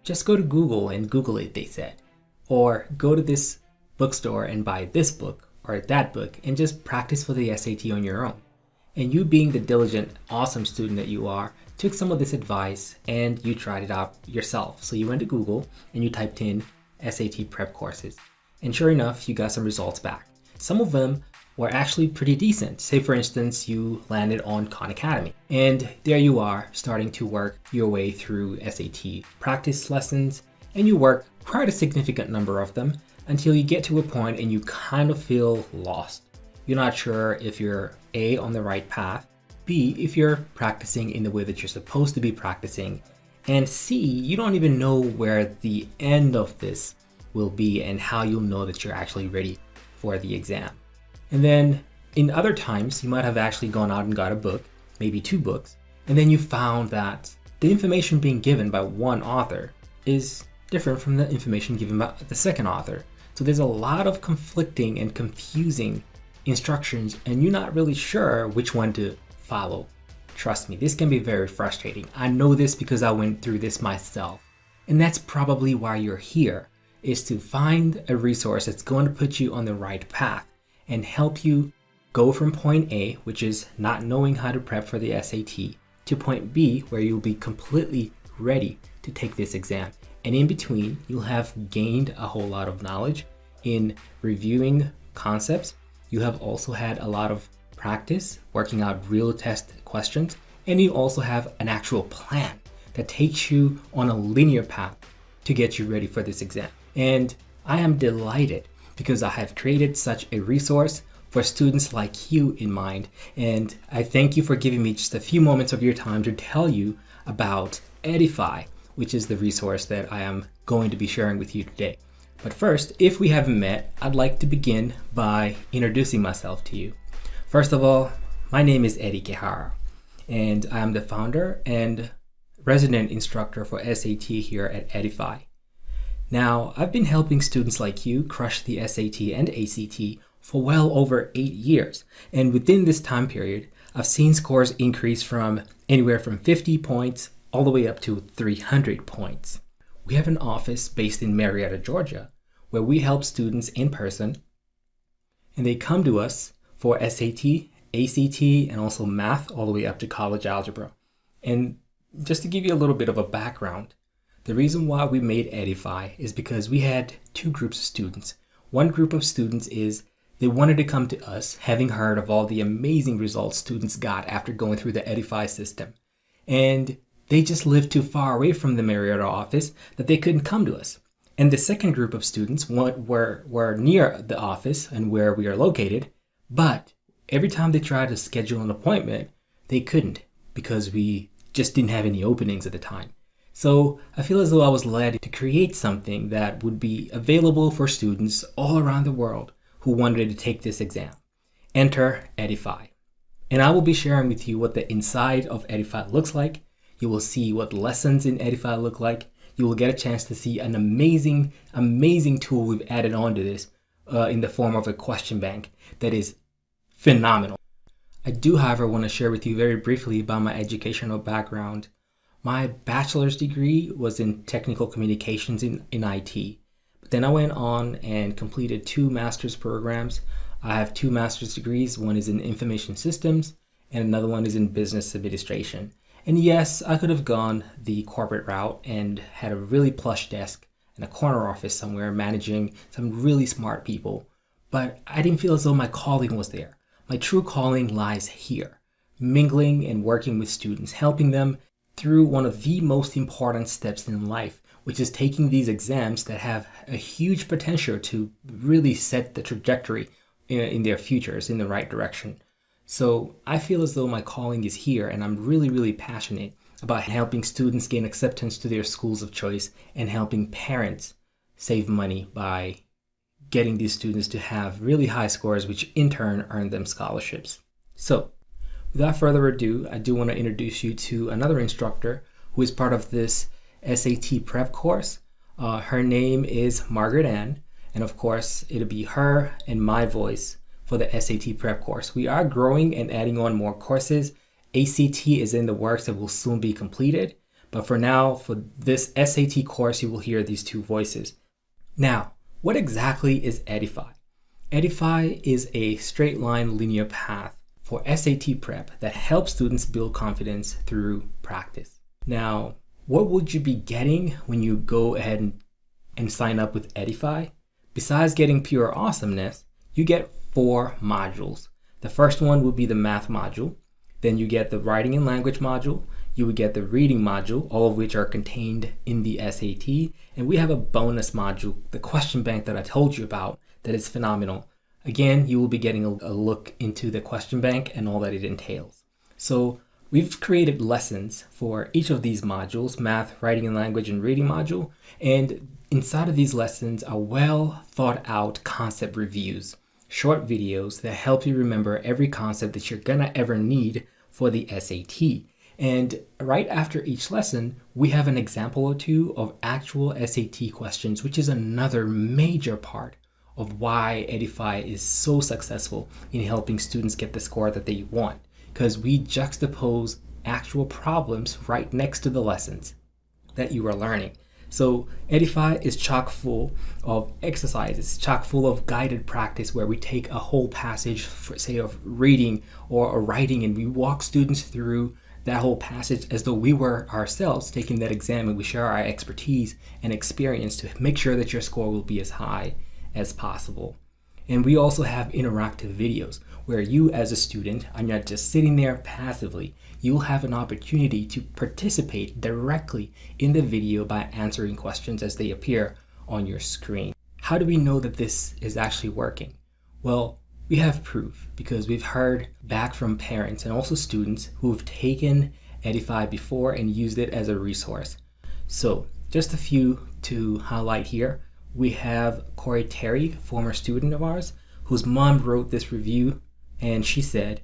just go to Google and Google it, they said. Or go to this bookstore and buy this book or that book and just practice for the SAT on your own. And you, being the diligent, awesome student that you are, took some of this advice and you tried it out yourself. So you went to Google and you typed in SAT prep courses. And sure enough, you got some results back. Some of them were actually pretty decent. Say for instance, you landed on Khan Academy. And there you are, starting to work your way through SAT practice lessons. And you work quite a significant number of them until you get to a point and you kind of feel lost. You're not sure if you're A, on the right path, B, if you're practicing in the way that you're supposed to be practicing, and C, you don't even know where the end of this will be and how you'll know that you're actually ready for the exam. And then in other times, you might have actually gone out and got a book, maybe 2 books, and then you found that the information being given by one author is different from the information given by the second author. So there's a lot of conflicting and confusing instructions and you're not really sure which one to follow. Trust me, this can be very frustrating. I know this because I went through this myself. And that's probably why you're here, is to find a resource that's going to put you on the right path and help you go from point A, which is not knowing how to prep for the SAT, to point B, where you'll be completely ready to take this exam. And in between, you'll have gained a whole lot of knowledge in reviewing concepts. You have also had a lot of practice working out real test questions, and you also have an actual plan that takes you on a linear path to get you ready for this exam. And I am delighted because I have created such a resource for students like you in mind. And I thank you for giving me just a few moments of your time to tell you about Edify, which is the resource that I am going to be sharing with you today. But first, if we haven't met, I'd like to begin by introducing myself to you. First of all, my name is Eddie Kehara, and I am the founder and resident instructor for SAT here at Edify. Now, I've been helping students like you crush the SAT and ACT for well over 8 years. And within this time period, I've seen scores increase from anywhere from 50 points all the way up to 300 points. We have an office based in Marietta, Georgia, where we help students in person, and they come to us for SAT, ACT, and also math all the way up to college algebra. And just to give you a little bit of a background, the reason why we made Edify is because we had 2 groups of students. One group of students is they wanted to come to us having heard of all the amazing results students got after going through the Edify system. And they just lived too far away from the Marietta office that they couldn't come to us. And the second group of students were near the office and where we are located, but every time they tried to schedule an appointment, they couldn't because we just didn't have any openings at the time. So I feel as though I was led to create something that would be available for students all around the world who wanted to take this exam. Enter Edify. And I will be sharing with you what the inside of Edify looks like. You will see what lessons in Edify look like. You will get a chance to see an amazing, amazing tool we've added onto this in the form of a question bank that is phenomenal. I do, however, want to share with you very briefly about my educational background. My bachelor's degree was in technical communications in IT. But then I went on and completed 2 master's programs. I have 2 master's degrees. One is in information systems and another one is in business administration. And yes, I could have gone the corporate route and had a really plush desk in a corner office somewhere managing some really smart people. But I didn't feel as though my calling was there. My true calling lies here, mingling and working with students, helping them through one of the most important steps in life, which is taking these exams that have a huge potential to really set the trajectory in their futures in the right direction. So I feel as though my calling is here, and I'm really, really passionate about helping students gain acceptance to their schools of choice and helping parents save money by getting these students to have really high scores, which in turn earn them scholarships. So without further ado, I do want to introduce you to another instructor who is part of this SAT prep course. Her name is Margaret Ann, and of course it'll be her and my voice for the SAT prep course. We are growing and adding on more courses. ACT is in the works and will soon be completed, But for now, for this SAT course, you will hear these two voices. Now, what exactly is Edify? Edify is a straight line linear path for SAT prep that helps students build confidence through practice. Now, what would you be getting when you go ahead and sign up with Edify? Besides getting pure awesomeness, you get 4 modules. The first one will be the math module. Then you get the writing and language module. You would get the reading module, all of which are contained in the SAT. And we have a bonus module, the question bank that I told you about, that is phenomenal. Again, you will be getting a look into the question bank and all that it entails. So we've created lessons for each of these modules, math, writing and language, and reading module. And inside of these lessons are well thought out concept reviews, short videos that help you remember every concept that you're gonna ever need for the SAT. And right after each lesson, we have an example or two of actual SAT questions, which is another major part of why Edify is so successful in helping students get the score that they want, because we juxtapose actual problems right next to the lessons that you are learning. So Edify is chock full of exercises, chock full of guided practice where we take a whole passage, for, say, of reading or writing, and we walk students through that whole passage as though we were ourselves taking that exam, and we share our expertise and experience to make sure that your score will be as high as possible. And we also have interactive videos where you as a student are not just sitting there passively. You'll have an opportunity to participate directly in the video by answering questions as they appear on your screen. How do we know that this is actually working? Well, we have proof because we've heard back from parents and also students who've taken Edify before and used it as a resource. So just a few to highlight here. We have Corey Terry, former student of ours, whose mom wrote this review, and she said,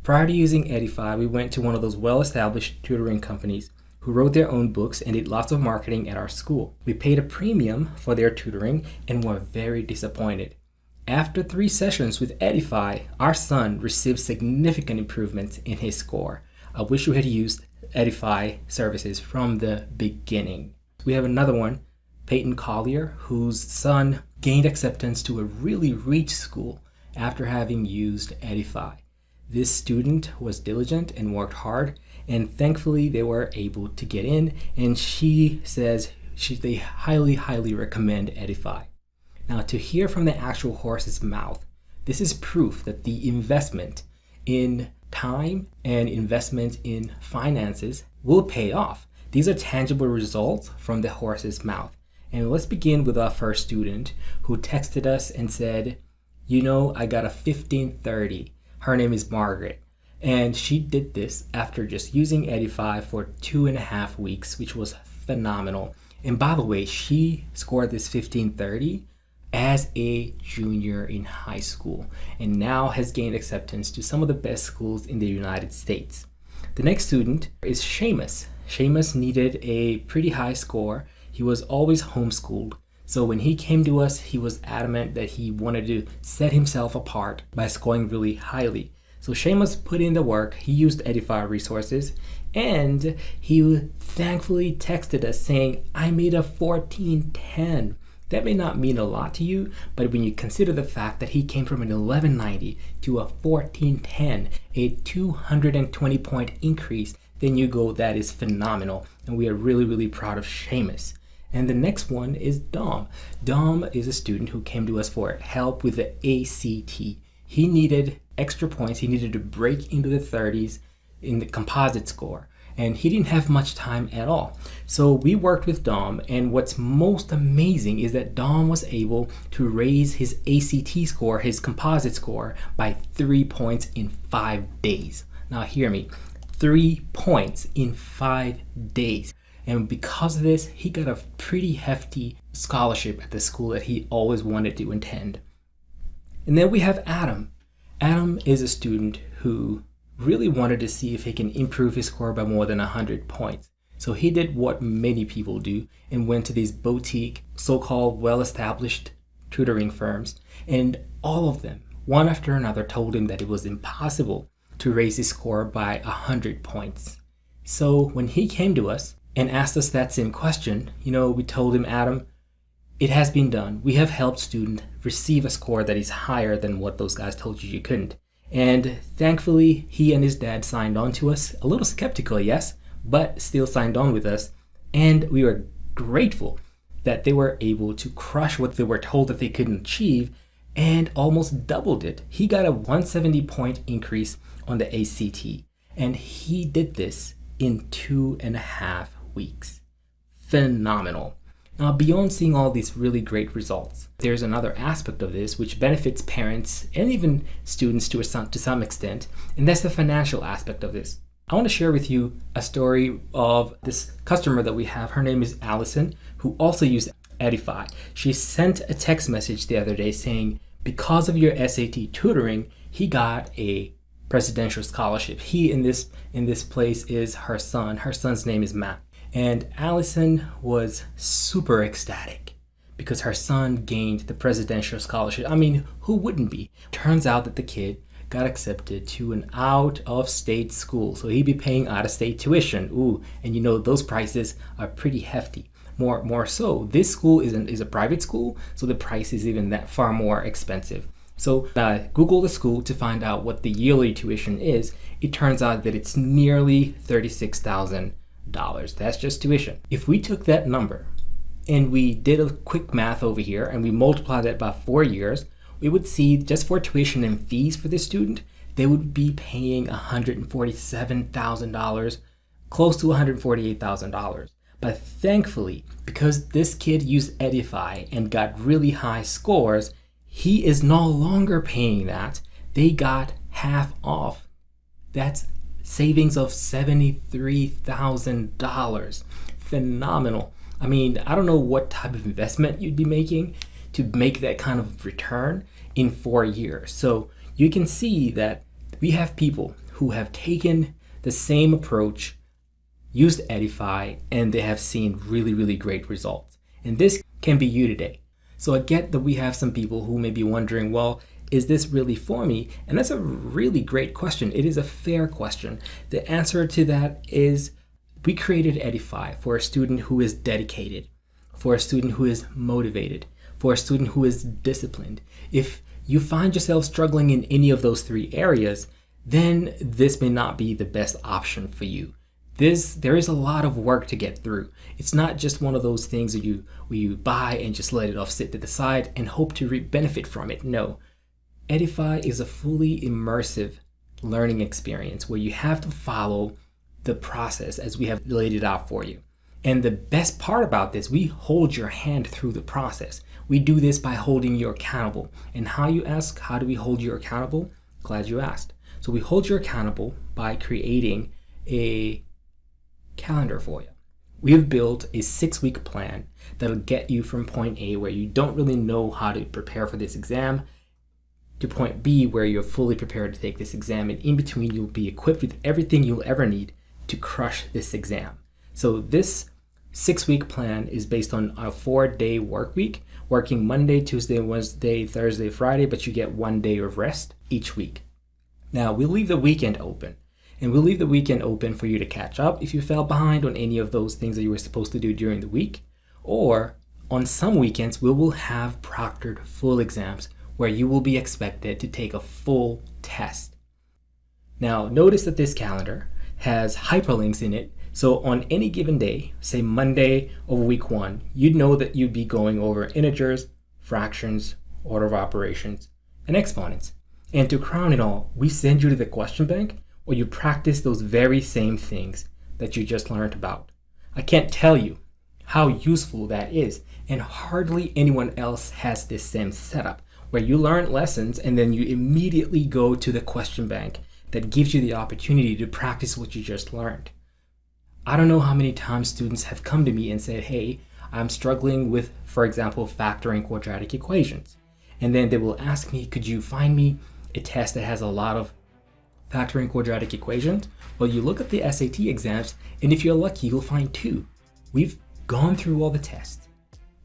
prior to using Edify, we went to one of those well-established tutoring companies who wrote their own books and did lots of marketing at our school. We paid a premium for their tutoring and were very disappointed. After 3 sessions with Edify, our son received significant improvements in his score. I wish we had used Edify services from the beginning. We have another one, Peyton Collier, whose son gained acceptance to a really rich school after having used Edify. This student was diligent and worked hard, and thankfully they were able to get in, and she says they highly recommend Edify. Now, to hear from the actual horse's mouth, this is proof that the investment in time and investment in finances will pay off. These are tangible results from the horse's mouth. And let's begin with our first student who texted us and said, you know, I got a 1530. Her name is Margaret. And she did this after just using Edify for 2.5 weeks, which was phenomenal. And by the way, she scored this 1530 as a junior in high school and now has gained acceptance to some of the best schools in the United States. The next student is Sheamus. Sheamus needed a pretty high score. He was always homeschooled. So when he came to us, he was adamant that he wanted to set himself apart by scoring really highly. So Sheamus put in the work, he used Edify resources, and he thankfully texted us saying, I made a 1410. That may not mean a lot to you, but when you consider the fact that he came from an 1190 to a 1410, a 220 point increase, then you go, that is phenomenal. And we are really proud of Sheamus. And the next one is Dom. Dom is a student who came to us for help with the ACT. He needed extra points. He needed to break into the 30s in the composite score. And he didn't have much time at all. So we worked with Dom, and what's most amazing is that Dom was able to raise his ACT score, his composite score, by 3 points in 5 days. Now hear me, 3 points in 5 days. And because of this, he got a pretty hefty scholarship at the school that he always wanted to attend. And then we have Adam. Adam is a student who really wanted to see if he can improve his score by more than 100 points. So he did what many people do and went to these boutique, so-called well-established tutoring firms, and all of them, one after another, told him that it was impossible to raise his score by 100 points. So when he came to us, and asked us that same question. We told him, Adam, it has been done. We have helped students receive a score that is higher than what those guys told you couldn't. And thankfully, he and his dad signed on to us. A little skeptical, yes, but still signed on with us. And we were grateful that they were able to crush what they were told that they couldn't achieve and almost doubled it. He got a 170-point increase on the ACT. And he did this in 2.5 weeks. Phenomenal. Now, beyond seeing all these really great results, there's another aspect of this which benefits parents and even students to some extent, and that's the financial aspect of this. I want to share with you a story of this customer that we have. Her name is Allison, who also used Edify. She sent a text message the other day saying, because of your SAT tutoring, he got a presidential scholarship. He in this place is her son. Her son's name is Matt. And Allison was super ecstatic because her son gained the presidential scholarship. I mean, who wouldn't be? Turns out that the kid got accepted to an out-of-state school. So he'd be paying out-of-state tuition. Ooh, and those prices are pretty hefty. More so, this school is a private school, so the price is even that far more expensive. So Google the school to find out what the yearly tuition is. It turns out that it's nearly $36,000. That's just tuition. If we took that number and we did a quick math over here and we multiply that by 4 years, we would see just for tuition and fees for this student, they would be paying $147,000, close to $148,000. But thankfully, because this kid used Edify and got really high scores, he is no longer paying that. They got half off. That's savings of $73,000. Phenomenal. I mean, I don't know what type of investment you'd be making to make that kind of return in 4 years. So you can see that we have people who have taken the same approach, used Edify, and they have seen really, really great results. And this can be you today. So I get that we have some people who may be wondering, well, is this really for me? And that's a really great question. It is a fair question. The answer to that is we created Edify for a student who is dedicated, for a student who is motivated, for a student who is disciplined. If you find yourself struggling in any of those 3 areas, then this may not be the best option for you. There is a lot of work to get through. It's not just one of those things where you buy and just let it off sit to the side and hope to benefit from it. No. Edify is a fully immersive learning experience where you have to follow the process as we have laid it out for you. And the best part about this, we hold your hand through the process. We do this by holding you accountable. And how you ask, how do we hold you accountable? Glad you asked. So we hold you accountable by creating a calendar for you. We have built a 6-week plan that'll get you from point A, where you don't really know how to prepare for this exam, to point B, where you're fully prepared to take this exam. And in between, you'll be equipped with everything you'll ever need to crush this exam. So this 6-week plan is based on a 4-day work week, working Monday, Tuesday, Wednesday, Thursday, Friday, but you get 1 day of rest each week. Now, we'll leave the weekend open. And we'll leave the weekend open for you to catch up if you fell behind on any of those things that you were supposed to do during the week. Or on some weekends, we will have proctored full exams where you will be expected to take a full test. Now, notice that this calendar has hyperlinks in it. So on any given day, say Monday of week 1, you'd know that you'd be going over integers, fractions, order of operations, and exponents. And to crown it all, we send you to the question bank where you practice those very same things that you just learned about. I can't tell you how useful that is, and hardly anyone else has this same setup where you learn lessons and then you immediately go to the question bank that gives you the opportunity to practice what you just learned. I don't know how many times students have come to me and said, hey, I'm struggling with, for example, factoring quadratic equations. And then they will ask me, could you find me a test that has a lot of factoring quadratic equations? Well, you look at the SAT exams, and if you're lucky, you'll find 2. We've gone through all the tests.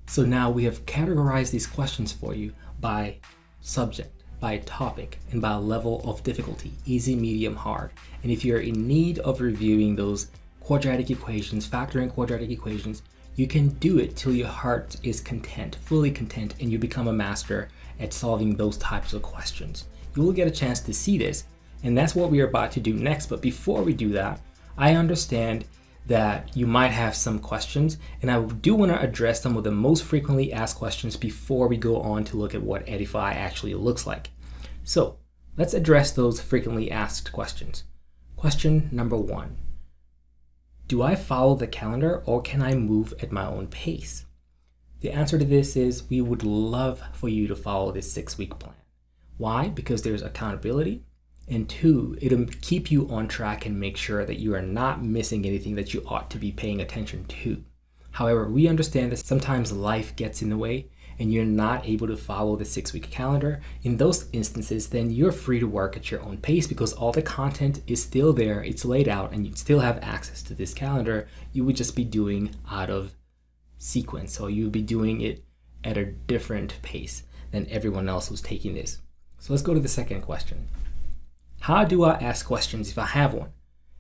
So now we have categorized these questions for you by subject, by topic, and by level of difficulty, easy, medium, hard. And if you're in need of reviewing those quadratic equations, factoring quadratic equations, you can do it till your heart is content, fully content, and you become a master at solving those types of questions. You will get a chance to see this, and that's what we are about to do next. But before we do that, I understand that you might have some questions, and I do want to address some of the most frequently asked questions before we go on to look at what Edify actually looks like. So let's address those frequently asked questions. Question number 1. Do I follow the calendar or can I move at my own pace? The answer to this is we would love for you to follow this 6-week plan. Why? Because there's accountability. And 2, it'll keep you on track and make sure that you are not missing anything that you ought to be paying attention to. However, we understand that sometimes life gets in the way and you're not able to follow the 6-week calendar. In those instances, then you're free to work at your own pace because all the content is still there, it's laid out, and you still have access to this calendar. You would just be doing out of sequence, so you'd be doing it at a different pace than everyone else who's taking this. So let's go to the second question. How do I ask questions if I have one?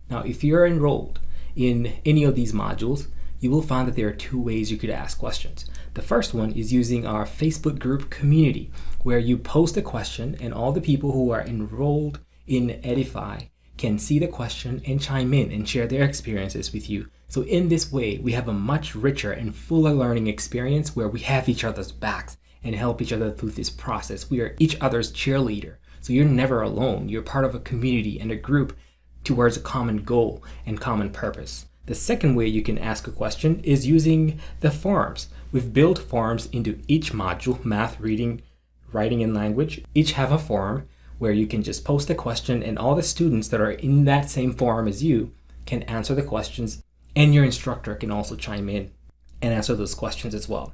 Now, if you're enrolled in any of these modules, you will find that there are 2 ways you could ask questions. The first one is using our Facebook group community, where you post a question and all the people who are enrolled in Edify can see the question and chime in and share their experiences with you. So in this way, we have a much richer and fuller learning experience where we have each other's backs and help each other through this process. We are each other's cheerleader. So you're never alone. You're part of a community and a group towards a common goal and common purpose. The second way you can ask a question is using the forums. We've built forums into each module, math, reading, writing, and language. Each have a forum where you can just post a question and all the students that are in that same forum as you can answer the questions, and your instructor can also chime in and answer those questions as well.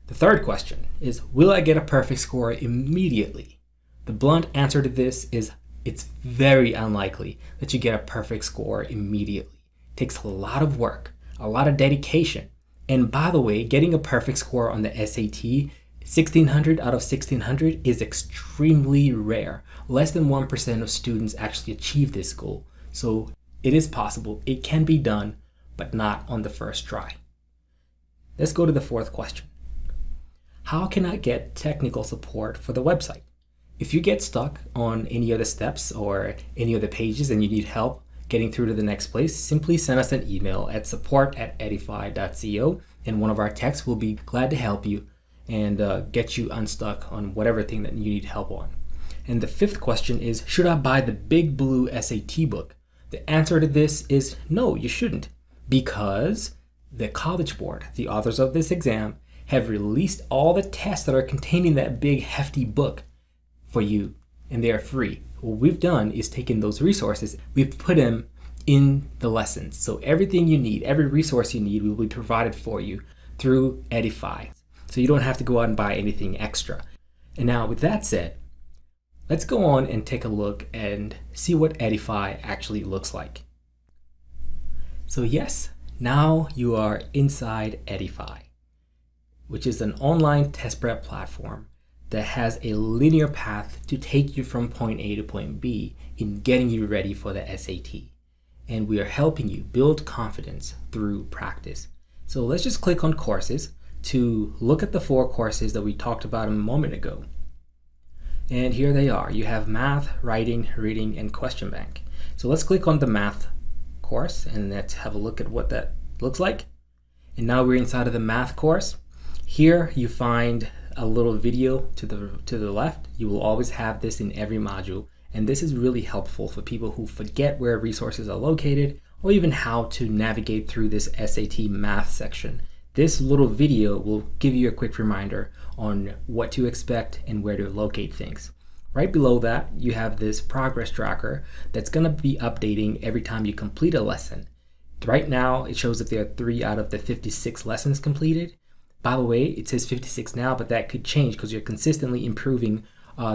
The third question is, will I get a perfect score immediately? The blunt answer to this is it's very unlikely that you get a perfect score immediately. It takes a lot of work, a lot of dedication. And by the way, getting a perfect score on the SAT, 1600 out of 1600 is extremely rare. Less than 1% of students actually achieve this goal. So it is possible, it can be done, but not on the first try. Let's go to the fourth question. How can I get technical support for the website? If you get stuck on any of the steps or any of the pages and you need help getting through to the next place, simply send us an email at support@eddify.co, and one of our techs will be glad to help you and get you unstuck on whatever thing that you need help on. And the fifth question is, should I buy the big blue SAT book? The answer to this is no, you shouldn't, because the College Board, the authors of this exam, have released all the tests that are contained in that big hefty book for you, and they are free. What we've done is taken those resources, we've put them in the lessons. So everything you need, every resource you need will be provided for you through Edify. So you don't have to go out and buy anything extra. And now with that said, let's go on and take a look and see what Edify actually looks like. So yes, now you are inside Edify, which is an online test prep platform that has a linear path to take you from point A to point B in getting you ready for the SAT. And we are helping you build confidence through practice. So let's just click on courses to look at the 4 courses that we talked about a moment ago. And here they are. You have math, writing, reading, and question bank. So let's click on the math course and let's have a look at what that looks like. And now we're inside of the math course. Here you find a little video to the left. You will always have this in every module, and this is really helpful for people who forget where resources are located or even how to navigate through this SAT math section. This little video will give you a quick reminder on what to expect and where to locate things. Right below that, you have this progress tracker that's going to be updating every time you complete a lesson. Right now, it shows that there are 3 out of the 56 lessons completed. By the way, it says 56 now, but that could change because you're consistently improving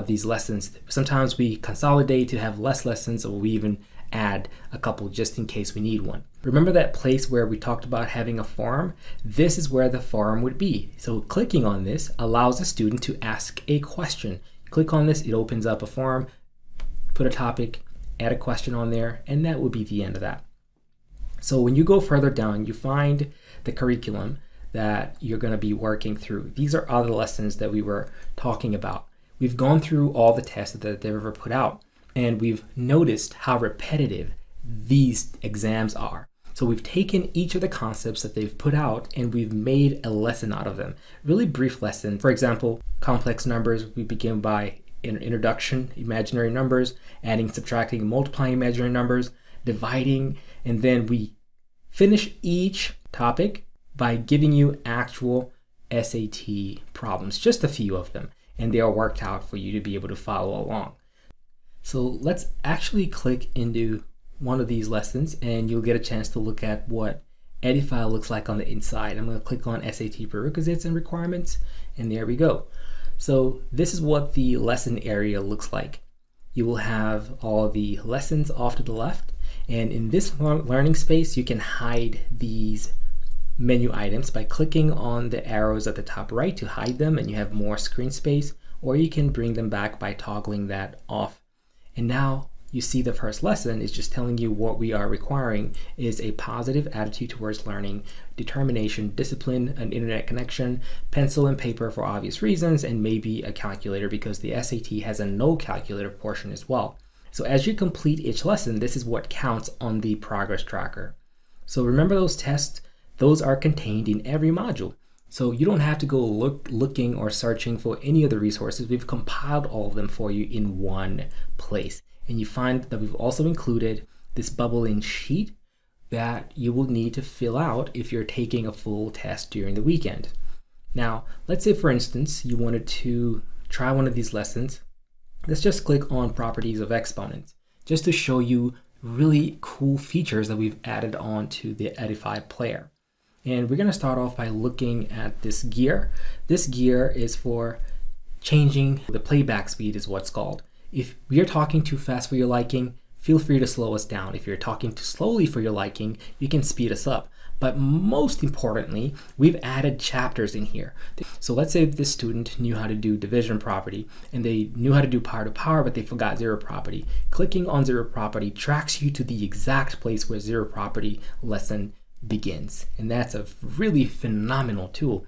these lessons. Sometimes we consolidate to have less lessons, or we even add a couple just in case we need one. Remember that place where we talked about having a forum? This is where the forum would be. So clicking on this allows the student to ask a question. Click on this, it opens up a forum, put a topic, add a question on there, and that would be the end of that. So when you go further down, you find the curriculum that you're going to be working through. These are other lessons that we were talking about. We've gone through all the tests that they've ever put out, and we've noticed how repetitive these exams are. So we've taken each of the concepts that they've put out and we've made a lesson out of them. Really brief lesson. For example, complex numbers, we begin by an introduction, imaginary numbers, adding, subtracting, multiplying imaginary numbers, dividing, and then we finish each topic by giving you actual SAT problems, just a few of them, and they are worked out for you to be able to follow along. So let's actually click into one of these lessons and you'll get a chance to look at what Edify looks like on the inside. I'm going to click on SAT prerequisites and requirements, and there we go. So this is what the lesson area looks like. You will have all the lessons off to the left, and in this learning space you can hide these menu items by clicking on the arrows at the top right to hide them, and you have more screen space, or you can bring them back by toggling that off. And now you see the first lesson is just telling you what we are requiring is a positive attitude towards learning, determination, discipline, an internet connection, pencil and paper for obvious reasons, and maybe a calculator because the SAT has a no calculator portion as well. So as you complete each lesson, this is what counts on the progress tracker. So remember those tests, those are contained in every module. So you don't have to go looking or searching for any of the resources. We've compiled all of them for you in one place. And you find that we've also included this bubble-in sheet that you will need to fill out if you're taking a full test during the weekend. Now, let's say for instance, you wanted to try one of these lessons. Let's just click on properties of exponents, just to show you really cool features that we've added on to the Edify player. And we're gonna start off by looking at this gear. This gear is for changing the playback speed is what's called. If we are talking too fast for your liking, feel free to slow us down. If you're talking too slowly for your liking, you can speed us up. But most importantly, we've added chapters in here. So let's say this student knew how to do division property and they knew how to do power to power, but they forgot zero property. Clicking on zero property tracks you to the exact place where zero property lesson begins. And that's a really phenomenal tool.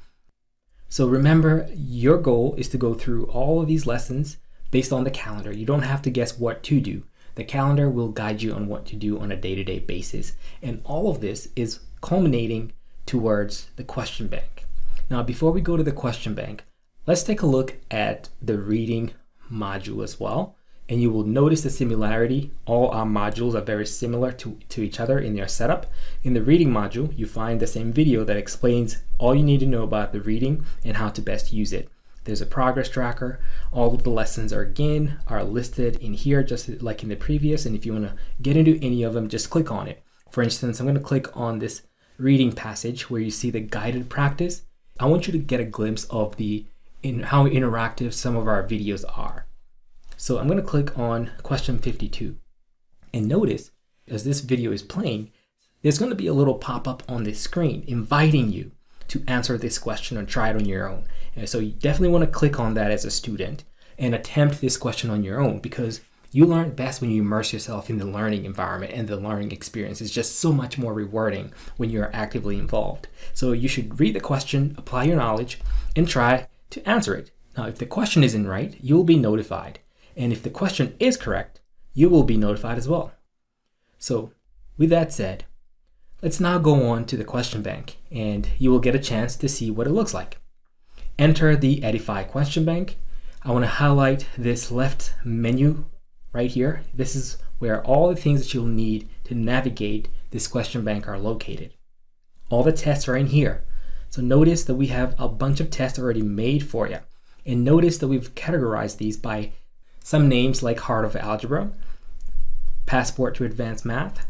So remember, your goal is to go through all of these lessons based on the calendar. You don't have to guess what to do. The calendar will guide you on what to do on a day-to-day basis. And all of this is culminating towards the question bank. Now, before we go to the question bank, let's take a look at the reading module as well. And you will notice the similarity. All our modules are very similar to each other in their setup. In the reading module, you find the same video that explains all you need to know about the reading and how to best use it. There's a progress tracker. All of the lessons are listed in here, just like in the previous. And if you want to get into any of them, just click on it. For instance, I'm going to click on this reading passage where you see the guided practice. I want you to get a glimpse of how interactive some of our videos are. So I'm going to click on question 52. And notice, as this video is playing, there's going to be a little pop-up on the screen inviting you to answer this question or try it on your own. And so you definitely want to click on that as a student and attempt this question on your own, because you learn best when you immerse yourself in the learning environment, and the learning experience is just so much more rewarding when you're actively involved. So you should read the question, apply your knowledge, and try to answer it. Now, if the question isn't right, you'll be notified. And if the question is correct, you will be notified as well. So with that said, let's now go on to the question bank, and you will get a chance to see what it looks like. Enter the Edify question bank. I want to highlight this left menu right here. This is where all the things that you'll need to navigate this question bank are located. All the tests are in here. So notice that we have a bunch of tests already made for you. And notice that we've categorized these by some names like Heart of Algebra, Passport to Advanced Math,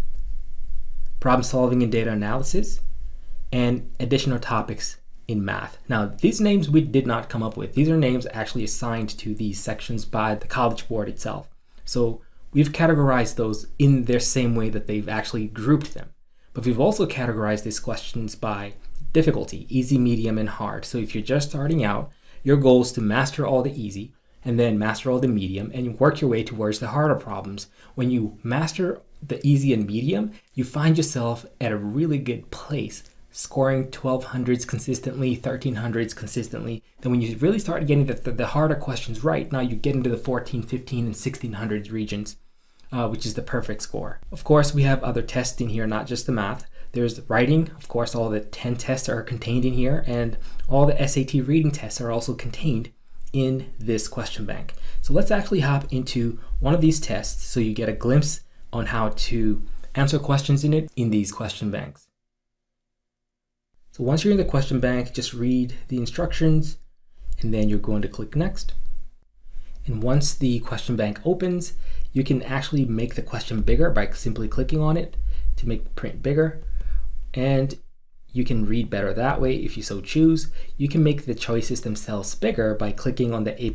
Problem Solving and Data Analysis, and additional topics in math. Now, these names we did not come up with. These are names actually assigned to these sections by the College Board itself. So we've categorized those in their same way that they've actually grouped them. But we've also categorized these questions by difficulty, easy, medium, and hard. So if you're just starting out, your goal is to master all the easy, and then master all the medium, and you work your way towards the harder problems. When you master the easy and medium, you find yourself at a really good place, scoring 1200s consistently, 1300s consistently. Then when you really start getting the harder questions right, now you get into the 14, 15, and 1600s regions, which is the perfect score. Of course, we have other tests in here, not just the math. There's writing, of course, all the 10 tests are contained in here, and all the SAT reading tests are also contained in this question bank. So let's actually hop into one of these tests so you get a glimpse on how to answer questions in it in these question banks. So once you're in the question bank, just read the instructions, and then you're going to click next. And once the question bank opens, you can actually make the question bigger by simply clicking on it to make the print bigger. And you can read better that way if you so choose. You can make the choices themselves bigger by clicking on the A++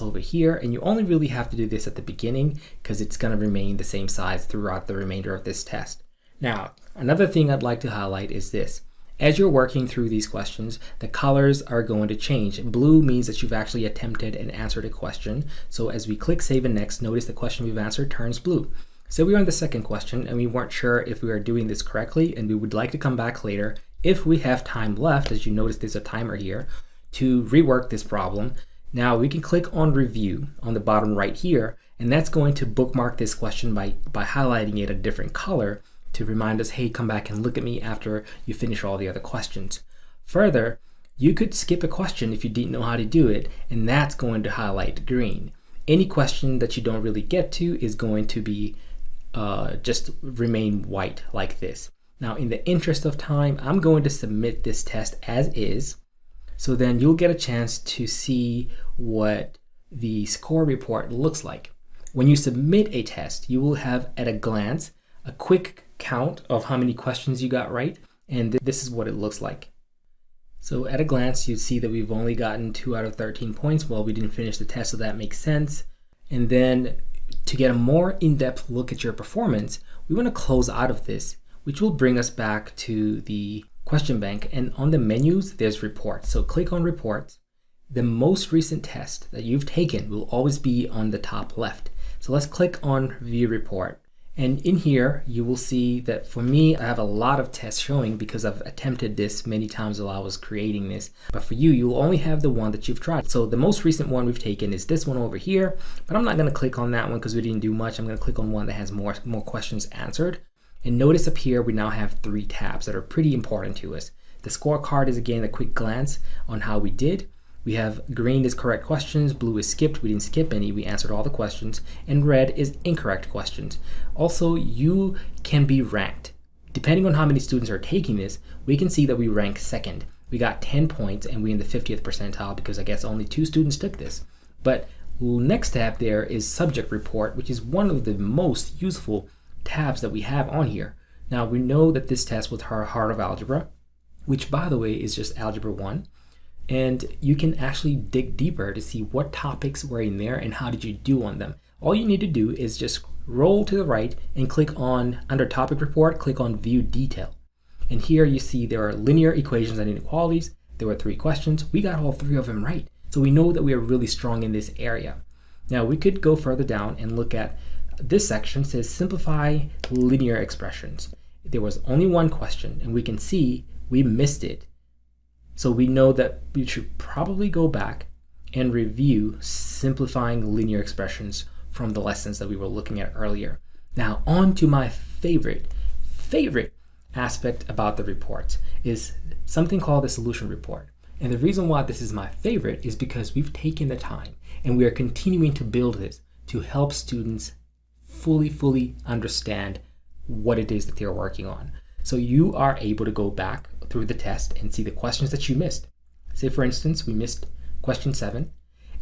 over here, and you only really have to do this at the beginning because it's going to remain the same size throughout the remainder of this test. Now, another thing I'd like to highlight is this. As you're working through these questions, the colors are going to change. Blue means that you've actually attempted and answered a question. So as we click Save and Next, notice the question we've answered turns blue. So we are on the second question and we weren't sure if we are doing this correctly, and we would like to come back later if we have time left, as you notice there's a timer here, to rework this problem. Now we can click on Review on the bottom right here, and that's going to bookmark this question by highlighting it a different color to remind us, hey, come back and look at me after you finish all the other questions. Further, you could skip a question if you didn't know how to do it, and that's going to highlight green. Any question that you don't really get to is going to be just remain white like this. Now, in the interest of time, I'm going to submit this test as is, so then you'll get a chance to see what the score report looks like. When you submit a test, you will have at a glance a quick count of how many questions you got right, and this is what it looks like. So at a glance, you see that we've only gotten 2 out of 13 points. Well, we didn't finish the test, so that makes sense. And then to get a more in-depth look at your performance, we want to close out of this, which will bring us back to the question bank. And on the menus, there's reports. So click on reports. The most recent test that you've taken will always be on the top left. So let's click on View Report. And in here, you will see that for me, I have a lot of tests showing because I've attempted this many times while I was creating this. But for you, you'll only have the one that you've tried. So the most recent one we've taken is this one over here, but I'm not gonna click on that one because we didn't do much. I'm gonna click on one that has more questions answered. And notice up here, we now have 3 tabs that are pretty important to us. The scorecard is again a quick glance on how we did. We have green is correct questions, blue is skipped, we didn't skip any, we answered all the questions, and red is incorrect questions. Also, you can be ranked. Depending on how many students are taking this, we can see that we rank second. We got 10 points and we're in the 50th percentile because I guess only 2 students took this. But next tab there is subject report, which is one of the most useful tabs that we have on here. Now we know that this test was Heart of Algebra, which by the way is just Algebra 1. And you can actually dig deeper to see what topics were in there and how did you do on them. All you need to do is just roll to the right and click on, under topic report, click on view detail. And here you see there are linear equations and inequalities. There were 3 questions. We got all 3 of them right. So we know that we are really strong in this area. Now we could go further down and look at this section. It says simplify linear expressions. There was only 1 question and we can see we missed it. So we know that we should probably go back and review simplifying linear expressions from the lessons that we were looking at earlier. Now on to my favorite aspect about the report is something called the solution report. And the reason why this is my favorite is because we've taken the time and we are continuing to build this to help students fully understand what it is that they're working on. So you are able to go back through the test and see the questions that you missed. Say for instance, we missed question 7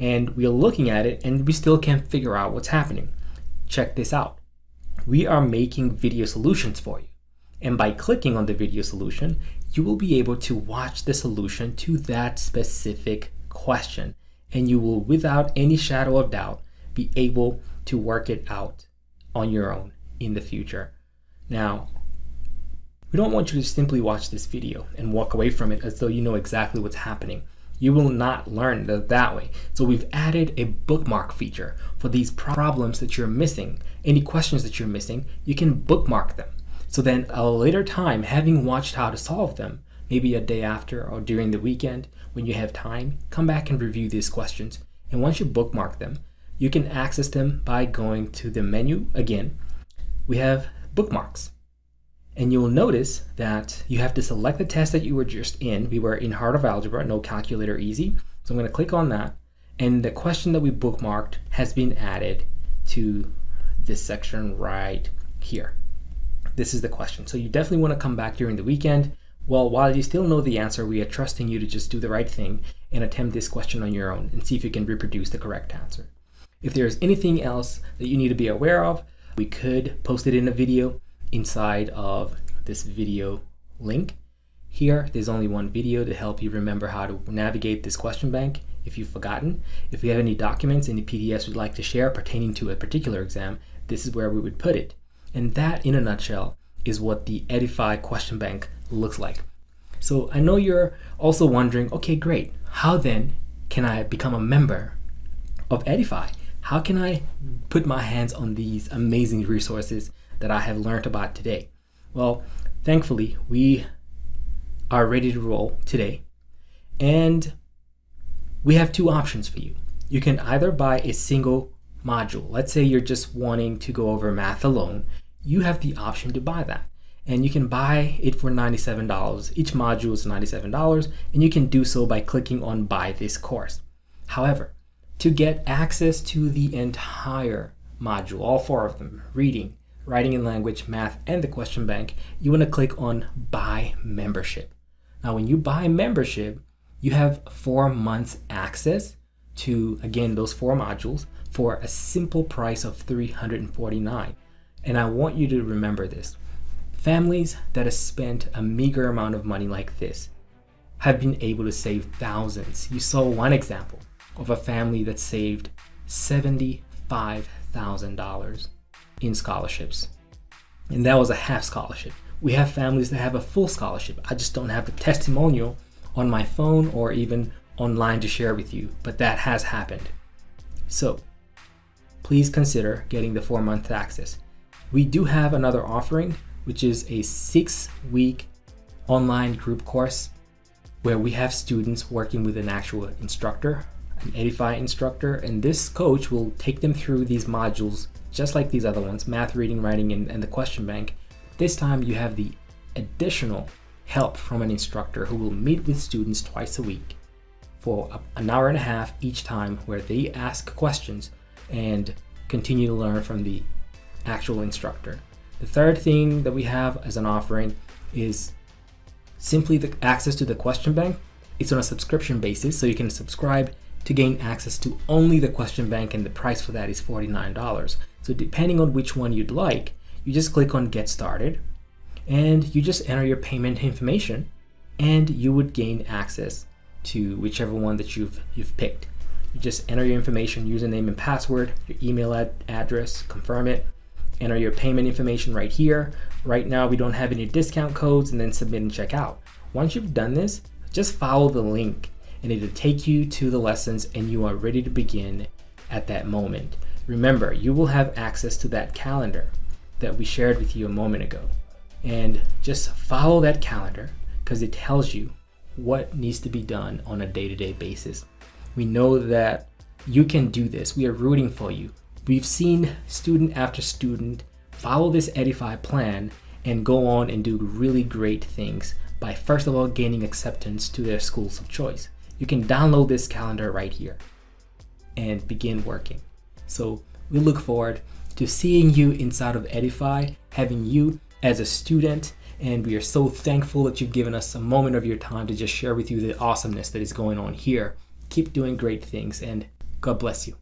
and we are looking at it and we still can't figure out what's happening. Check this out. We are making video solutions for you. And by clicking on the video solution, you will be able to watch the solution to that specific question. And you will, without any shadow of doubt, be able to work it out on your own in the future. Now, we don't want you to simply watch this video and walk away from it as though you know exactly what's happening. You will not learn that way. So we've added a bookmark feature for these problems that you're missing. Any questions that you're missing, you can bookmark them. So then at a later time, having watched how to solve them, maybe a day after or during the weekend, when you have time, come back and review these questions. And once you bookmark them, you can access them by going to the menu again. We have bookmarks. And you'll notice that you have to select the test that you were just in. We were in Heart of Algebra, no calculator easy. So I'm going to click on that. And the question that we bookmarked has been added to this section right here. This is the question. So you definitely want to come back during the weekend. Well, while you still know the answer, we are trusting you to just do the right thing and attempt this question on your own and see if you can reproduce the correct answer. If there's anything else that you need to be aware of, we could post it in a video inside of this video link. Here, there's only one video to help you remember how to navigate this question bank if you've forgotten. If you have any documents, any PDFs you'd like to share pertaining to a particular exam, this is where we would put it. And that, in a nutshell, is what the Edify question bank looks like. So I know you're also wondering, okay, great. How then can I become a member of Edify? How can I put my hands on these amazing resources that I have learned about today? Well, thankfully, we are ready to roll today. And we have two options for you. You can either buy a single module. Let's say you're just wanting to go over math alone. You have the option to buy that. And you can buy it for $97. Each module is $97, and you can do so by clicking on Buy This Course. However, to get access to the entire module, all four of them, reading, writing and language, math, and the question bank, you want to click on Buy Membership. Now, when you buy membership, you have 4 months access to, again, those 4 modules for a simple price of $349. And I want you to remember this. Families that have spent a meager amount of money like this have been able to save thousands. You saw one example of a family that saved $75,000 in scholarships. And that was a half scholarship. We have families that have a full scholarship. I just don't have the testimonial on my phone or even online to share with you, but that has happened. So please consider getting the 4-month access. We do have another offering, which is a 6-week online group course where we have students working with an actual instructor, an Edify instructor, and this coach will take them through these modules just like these other ones, math, reading, writing, and the question bank. This time you have the additional help from an instructor who will meet with students twice a week for an hour and a half each time, where they ask questions and continue to learn from the actual instructor. The third thing that we have as an offering is simply the access to the question bank. It's on a subscription basis, so you can subscribe to gain access to only the question bank, and the price for that is $49. So depending on which one you'd like, you just click on Get Started and you just enter your payment information, and you would gain access to whichever one that you've picked. You just enter your information, username and password, your email address, confirm it, enter your payment information right here. Right now we don't have any discount codes, and then submit and check out. Once you've done this, just follow the link and it'll take you to the lessons, and you are ready to begin at that moment. Remember, you will have access to that calendar that we shared with you a moment ago, and just follow that calendar because it tells you what needs to be done on a day-to-day basis. We know that you can do this. We are rooting for you. We've seen student after student follow this Edify plan and go on and do really great things by, first of all, gaining acceptance to their schools of choice. You can download this calendar right here and begin working. So we look forward to seeing you inside of Edify, having you as a student, and we are so thankful that you've given us a moment of your time to just share with you the awesomeness that is going on here. Keep doing great things, and God bless you.